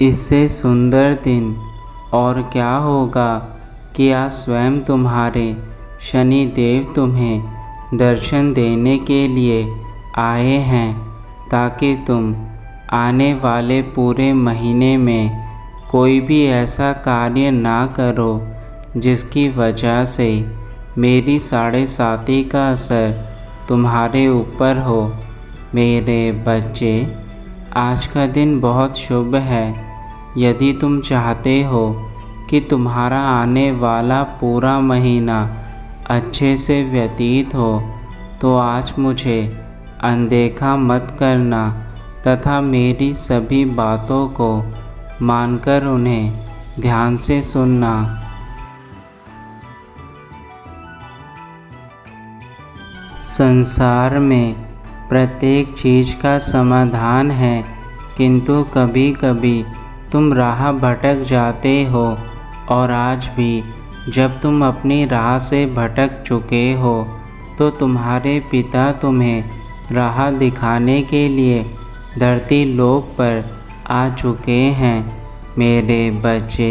इससे सुंदर दिन और क्या होगा कि आज स्वयं तुम्हारे शनि देव तुम्हें दर्शन देने के लिए आए हैं, ताकि तुम आने वाले पूरे महीने में कोई भी ऐसा कार्य ना करो जिसकी वजह से मेरी 7.5 का असर तुम्हारे ऊपर हो। मेरे बच्चे, आज का दिन बहुत शुभ है। यदि तुम चाहते हो कि तुम्हारा आने वाला पूरा महीना अच्छे से व्यतीत हो, तो आज मुझे अनदेखा मत करना तथा मेरी सभी बातों को मानकर उन्हें ध्यान से सुनना। संसार में प्रत्येक चीज़ का समाधान है, किंतु कभी कभी तुम राह भटक जाते हो, और आज भी जब तुम अपनी राह से भटक चुके हो तो तुम्हारे पिता तुम्हें राह दिखाने के लिए धरती लोक पर आ चुके हैं। मेरे बच्चे,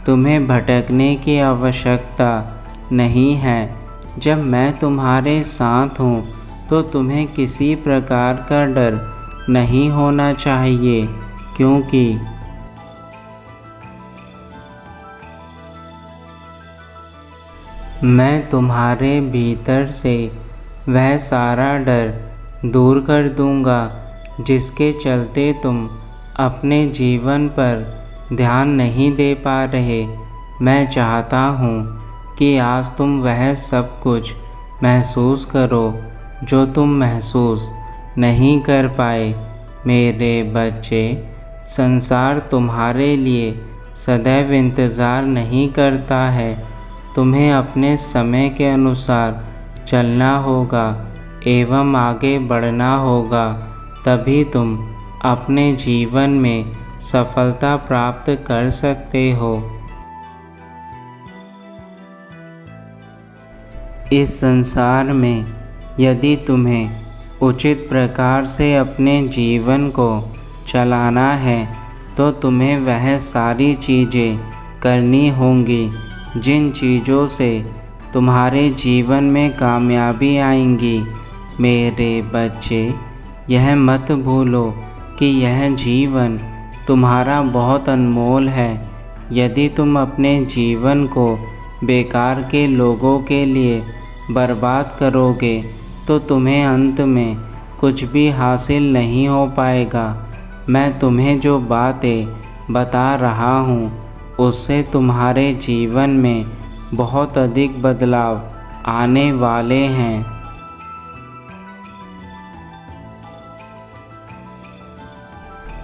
तुम्हें भटकने की आवश्यकता नहीं है। जब मैं तुम्हारे साथ हूँ तो तुम्हें किसी प्रकार का डर नहीं होना चाहिए, क्योंकि मैं तुम्हारे भीतर से वह सारा डर दूर कर दूंगा जिसके चलते तुम अपने जीवन पर ध्यान नहीं दे पा रहे। मैं चाहता हूँ कि आज तुम वह सब कुछ महसूस करो जो तुम महसूस नहीं कर पाए। मेरे बच्चे, संसार तुम्हारे लिए सदैव इंतज़ार नहीं करता है। तुम्हें अपने समय के अनुसार चलना होगा एवं आगे बढ़ना होगा, तभी तुम अपने जीवन में सफलता प्राप्त कर सकते हो। इस संसार में यदि तुम्हें उचित प्रकार से अपने जीवन को चलाना है तो तुम्हें वह सारी चीज़ें करनी होंगी जिन चीज़ों से तुम्हारे जीवन में कामयाबी आएंगी। मेरे बच्चे, यह मत भूलो कि यह जीवन तुम्हारा बहुत अनमोल है। यदि तुम अपने जीवन को बेकार के लोगों के लिए बर्बाद करोगे तो तुम्हें अंत में कुछ भी हासिल नहीं हो पाएगा। मैं तुम्हें जो बातें बता रहा हूँ उससे तुम्हारे जीवन में बहुत अधिक बदलाव आने वाले हैं।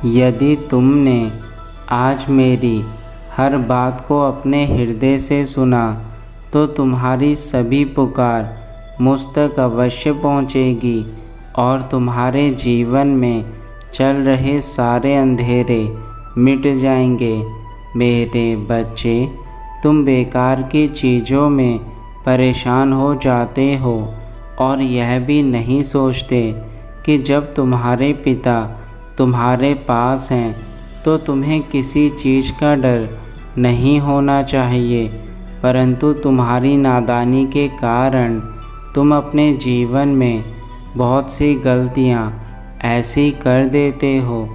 यदि तुमने आज मेरी हर बात को अपने हृदय से सुना तो तुम्हारी सभी पुकार मुझ तक अवश्य पहुँचेगी और तुम्हारे जीवन में चल रहे सारे अंधेरे मिट जाएंगे। मेरे बच्चे, तुम बेकार की चीज़ों में परेशान हो जाते हो और यह भी नहीं सोचते कि जब तुम्हारे पिता तुम्हारे पास हैं तो तुम्हें किसी चीज़ का डर नहीं होना चाहिए, परंतु तुम्हारी नादानी के कारण तुम अपने जीवन में बहुत सी गलतियां ऐसी कर देते हो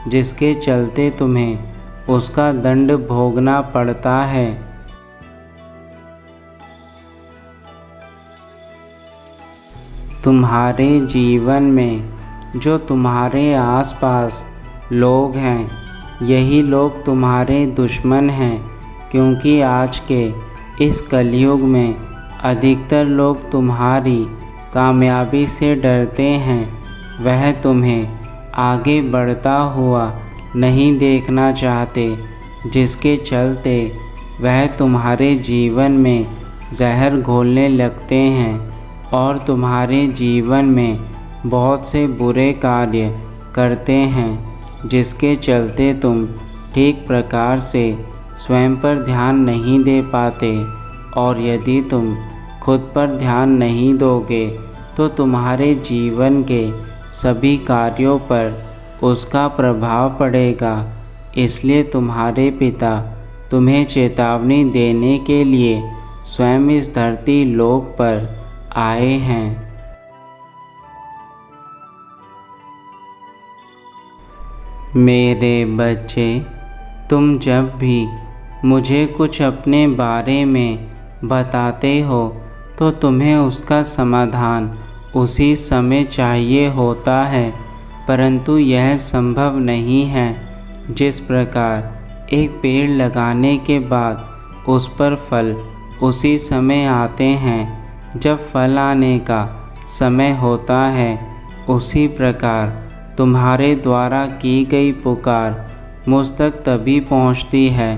जिसके चलते तुम्हें उसका दंड भोगना पड़ता है। तुम्हारे जीवन में जो तुम्हारे आसपास लोग हैं, यही लोग तुम्हारे दुश्मन हैं, क्योंकि आज के इस कलयुग में अधिकतर लोग तुम्हारी कामयाबी से डरते हैं। वह तुम्हें आगे बढ़ता हुआ नहीं देखना चाहते, जिसके चलते वह तुम्हारे जीवन में जहर घोलने लगते हैं और तुम्हारे जीवन में बहुत से बुरे कार्य करते हैं, जिसके चलते तुम ठीक प्रकार से स्वयं पर ध्यान नहीं दे पाते। और यदि तुम खुद पर ध्यान नहीं दोगे तो तुम्हारे जीवन के सभी कार्यों पर उसका प्रभाव पड़ेगा। इसलिए तुम्हारे पिता तुम्हें चेतावनी देने के लिए स्वयं इस धरती लोक पर आए हैं। मेरे बच्चे, तुम जब भी मुझे कुछ अपने बारे में बताते हो तो तुम्हें उसका समाधान उसी समय चाहिए होता है, परंतु यह संभव नहीं है। जिस प्रकार एक पेड़ लगाने के बाद उस पर फल उसी समय आते हैं जब फल आने का समय होता है, उसी प्रकार तुम्हारे द्वारा की गई पुकार मुझ तक तभी पहुंचती है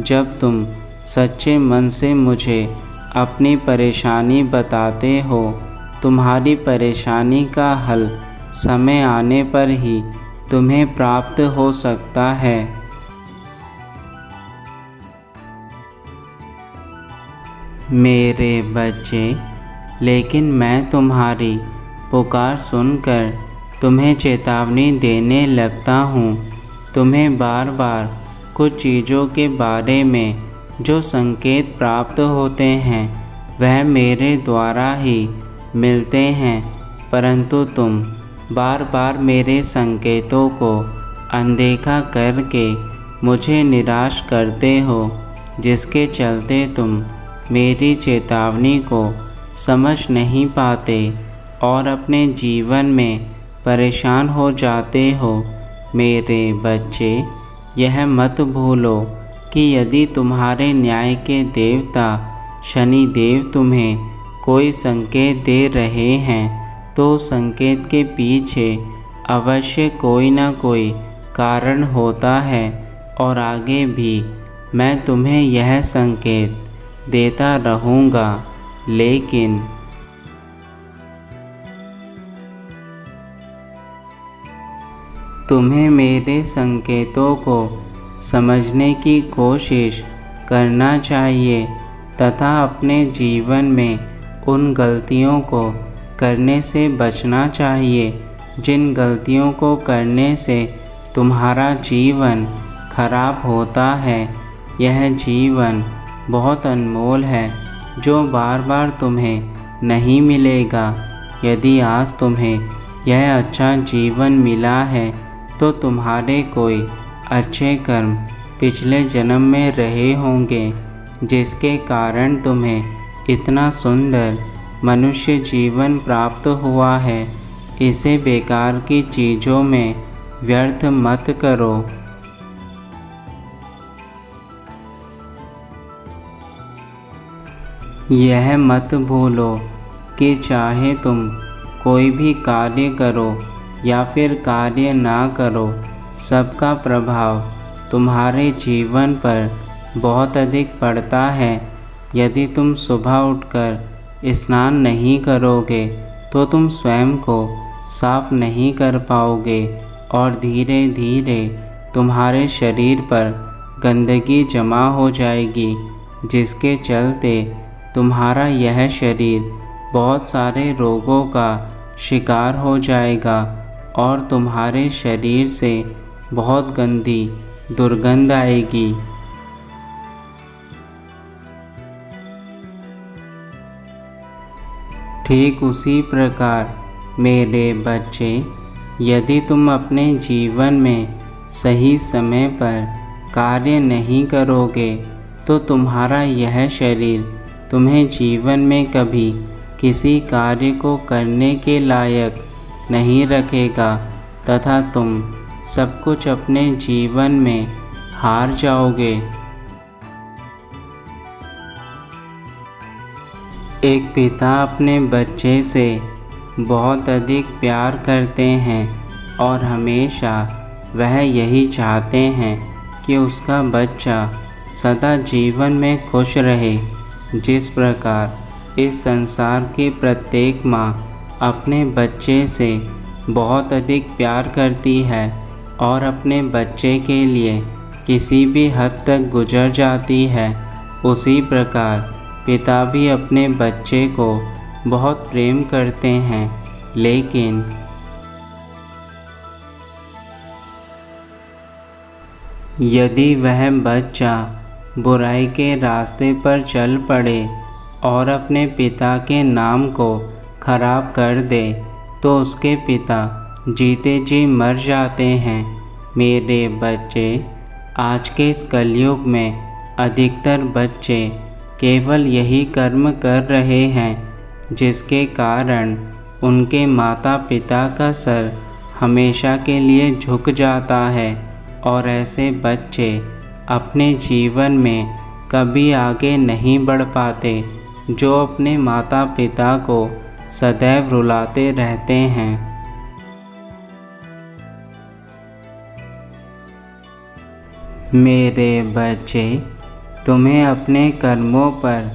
जब तुम सच्चे मन से मुझे अपनी परेशानी बताते हो। तुम्हारी परेशानी का हल समय आने पर ही तुम्हें प्राप्त हो सकता है। मेरे बच्चे, लेकिन मैं तुम्हारी पुकार सुनकर तुम्हें चेतावनी देने लगता हूँ। तुम्हें बार बार कुछ चीज़ों के बारे में जो संकेत प्राप्त होते हैं वह मेरे द्वारा ही मिलते हैं, परंतु तुम बार बार मेरे संकेतों को अनदेखा करके मुझे निराश करते हो, जिसके चलते तुम मेरी चेतावनी को समझ नहीं पाते और अपने जीवन में परेशान हो जाते हो। मेरे बच्चे, यह मत भूलो कि यदि तुम्हारे न्याय के देवता शनि देव तुम्हें कोई संकेत दे रहे हैं तो संकेत के पीछे अवश्य कोई ना कोई कारण होता है, और आगे भी मैं तुम्हें यह संकेत देता रहूँगा। लेकिन तुम्हें मेरे संकेतों को समझने की कोशिश करना चाहिए तथा अपने जीवन में उन गलतियों को करने से बचना चाहिए जिन गलतियों को करने से तुम्हारा जीवन खराब होता है। यह जीवन बहुत अनमोल है जो बार बार तुम्हें नहीं मिलेगा। यदि आज तुम्हें यह अच्छा जीवन मिला है तो तुम्हारे कोई अच्छे कर्म पिछले जन्म में रहे होंगे, जिसके कारण तुम्हें इतना सुंदर मनुष्य जीवन प्राप्त हुआ है। इसे बेकार की चीज़ों में व्यर्थ मत करो। यह मत भूलो कि चाहे तुम कोई भी कार्य करो या फिर कार्य ना करो, सबका प्रभाव तुम्हारे जीवन पर बहुत अधिक पड़ता है। यदि तुम सुबह उठकर स्नान नहीं करोगे तो तुम स्वयं को साफ नहीं कर पाओगे और धीरे धीरे तुम्हारे शरीर पर गंदगी जमा हो जाएगी, जिसके चलते तुम्हारा यह शरीर बहुत सारे रोगों का शिकार हो जाएगा और तुम्हारे शरीर से बहुत गंदी दुर्गंध आएगी। ठीक उसी प्रकार मेरे बच्चे, यदि तुम अपने जीवन में सही समय पर कार्य नहीं करोगे तो तुम्हारा यह शरीर तुम्हें जीवन में कभी किसी कार्य को करने के लायक नहीं रखेगा तथा तुम सब कुछ अपने जीवन में हार जाओगे। एक पिता अपने बच्चे से बहुत अधिक प्यार करते हैं और हमेशा वह यही चाहते हैं कि उसका बच्चा सदा जीवन में खुश रहे। जिस प्रकार इस संसार की प्रत्येक माँ अपने बच्चे से बहुत अधिक प्यार करती है और अपने बच्चे के लिए किसी भी हद तक गुजर जाती है, उसी प्रकार पिता भी अपने बच्चे को बहुत प्रेम करते हैं। लेकिन यदि वह बच्चा बुराई के रास्ते पर चल पड़े और अपने पिता के नाम को खराब कर दे तो उसके पिता जीते जी मर जाते हैं। मेरे बच्चे, आज के इस कलयुग में अधिकतर बच्चे केवल यही कर्म कर रहे हैं जिसके कारण उनके माता पिता का सर हमेशा के लिए झुक जाता है और ऐसे बच्चे अपने जीवन में कभी आगे नहीं बढ़ पाते, जो अपने माता पिता को सदैव रुलाते रहते हैं। मेरे बच्चे, तुम्हें अपने कर्मों पर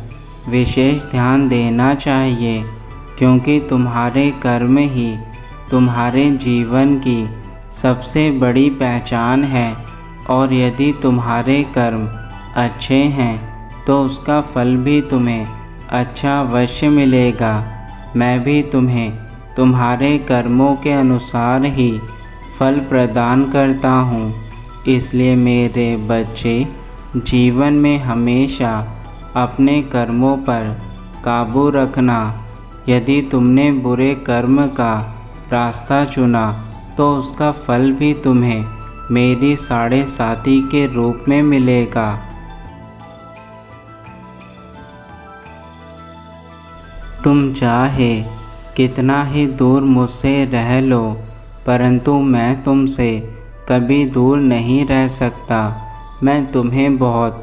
विशेष ध्यान देना चाहिए, क्योंकि तुम्हारे कर्म ही तुम्हारे जीवन की सबसे बड़ी पहचान है। और यदि तुम्हारे कर्म अच्छे हैं तो उसका फल भी तुम्हें अच्छा अवश्य मिलेगा। मैं भी तुम्हें तुम्हारे कर्मों के अनुसार ही फल प्रदान करता हूँ। इसलिए मेरे बच्चे, जीवन में हमेशा अपने कर्मों पर काबू रखना। यदि तुमने बुरे कर्म का रास्ता चुना तो उसका फल भी तुम्हें मेरी 7.5 के रूप में मिलेगा। तुम चाहे कितना ही दूर मुझसे रह लो, परंतु मैं तुमसे कभी दूर नहीं रह सकता। मैं तुम्हें बहुत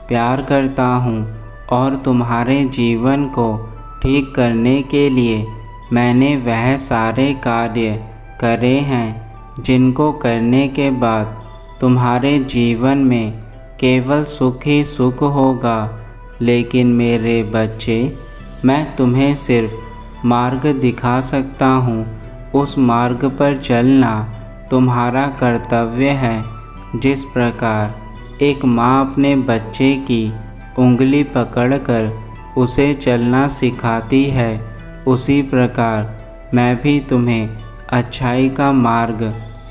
प्यार करता हूँ और तुम्हारे जीवन को ठीक करने के लिए मैंने वह सारे कार्य करे हैं जिनको करने के बाद तुम्हारे जीवन में केवल सुख ही सुख होगा। लेकिन मेरे बच्चे, मैं तुम्हें सिर्फ मार्ग दिखा सकता हूँ। उस मार्ग पर चलना तुम्हारा कर्तव्य है। जिस प्रकार एक माँ अपने बच्चे की उंगली पकड़कर उसे चलना सिखाती है, उसी प्रकार मैं भी तुम्हें अच्छाई का मार्ग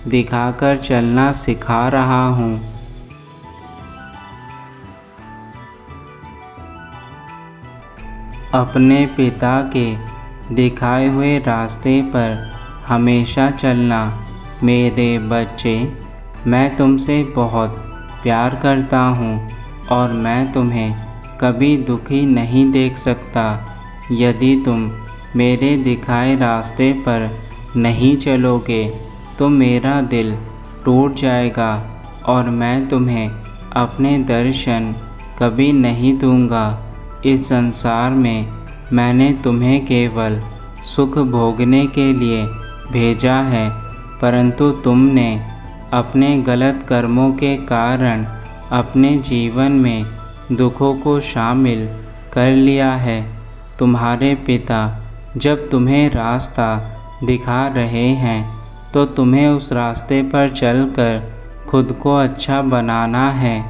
दिखाकर चलना सिखा रहा हूँ। अपने पिता के दिखाए हुए रास्ते पर हमेशा चलना। मेरे बच्चे, मैं तुमसे बहुत प्यार करता हूँ और मैं तुम्हें कभी दुखी नहीं देख सकता। यदि तुम मेरे दिखाए रास्ते पर नहीं चलोगे तो मेरा दिल टूट जाएगा और मैं तुम्हें अपने दर्शन कभी नहीं दूंगा। इस संसार में मैंने तुम्हें केवल सुख भोगने के लिए भेजा है, परंतु तुमने अपने गलत कर्मों के कारण अपने जीवन में दुखों को शामिल कर लिया है। तुम्हारे पिता जब तुम्हें रास्ता दिखा रहे हैं तो तुम्हें उस रास्ते पर चलकर खुद को अच्छा बनाना है।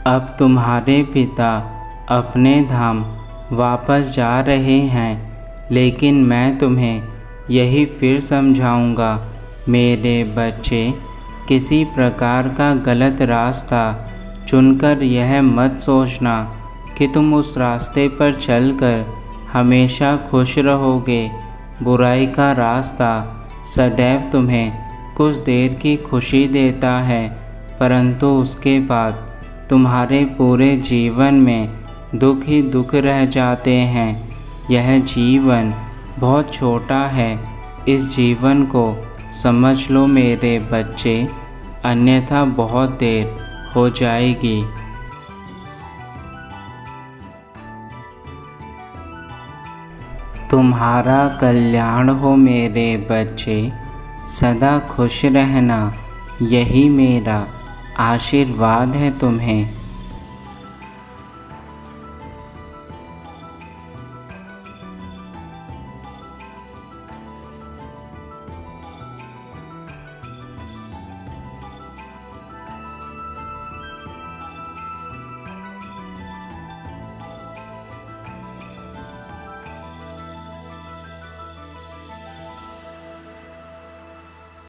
अब तुम्हारे पिता अपने धाम वापस जा रहे हैं, लेकिन मैं तुम्हें यही फिर समझाऊंगा। मेरे बच्चे, किसी प्रकार का गलत रास्ता चुनकर यह मत सोचना कि तुम उस रास्ते पर चलकर हमेशा खुश रहोगे। बुराई का रास्ता सदैव तुम्हें कुछ देर की खुशी देता है, परंतु उसके बाद तुम्हारे पूरे जीवन में दुख ही दुख रह जाते हैं। यह जीवन बहुत छोटा है, इस जीवन को समझ लो मेरे बच्चे, अन्यथा बहुत देर हो जाएगी। तुम्हारा कल्याण हो मेरे बच्चे, सदा खुश रहना, यही मेरा आशीर्वाद है तुम्हें।